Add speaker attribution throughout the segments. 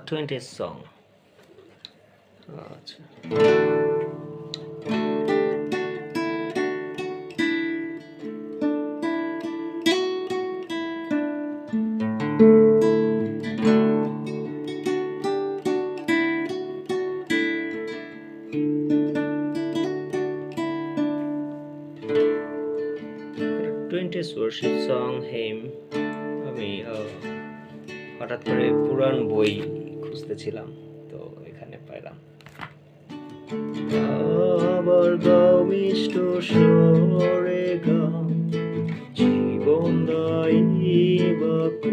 Speaker 1: 20s song. আচ্ছা, twenties worship song হেম। আমি হঠাৎ করে পুরাণ বই খুঁজতেছিলাম, তো এখানে পাইলাম। আবার গাও মিষ্ট স্বরে গাও, জীবন দায়ী বাক্য,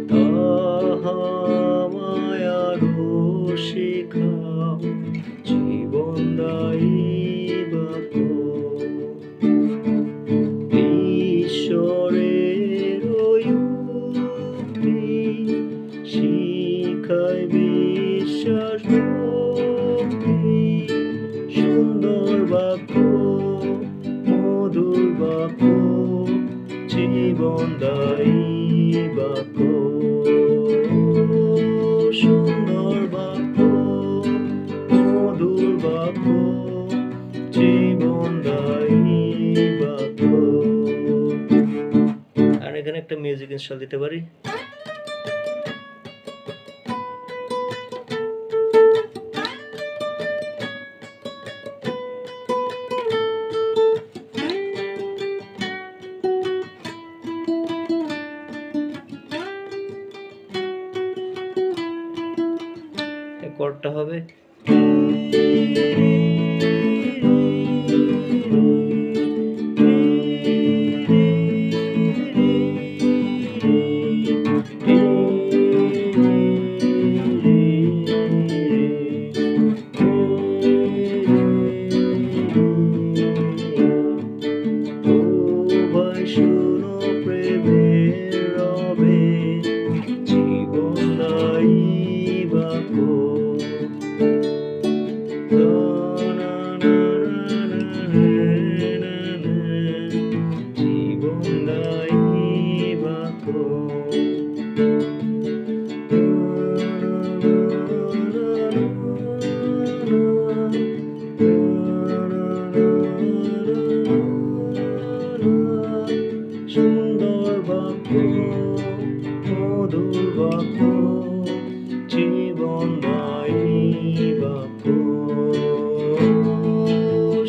Speaker 1: তাহা মায়ারও শিখাও, জীবন দায়ী বাক্য। ঈশ্বরের উক্তি শিখায় বিশ্বাস ভক্তি, সুন্দর বাক্য, মধুর বাক্য, জীবন দায়ী বাক্য। সুন্দর বাক্য, মধুর বাক্য, জীবন দায়ী বাক্য। আর এখানে একটা মিউজিক ইনস্টল দিতে পারি। কর্ডটা হবে শুনো প্রেমের রবে, জীবন দায়ী বাক্য। জীবন দায়ী বাক্য। সুন্দর বাক্য, মধুর বাক্য, জীবন দায়ী বাক্য।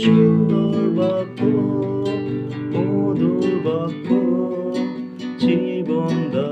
Speaker 1: সুন্দর বাক্য, মধুর বাক্য, জীবন দায়ী।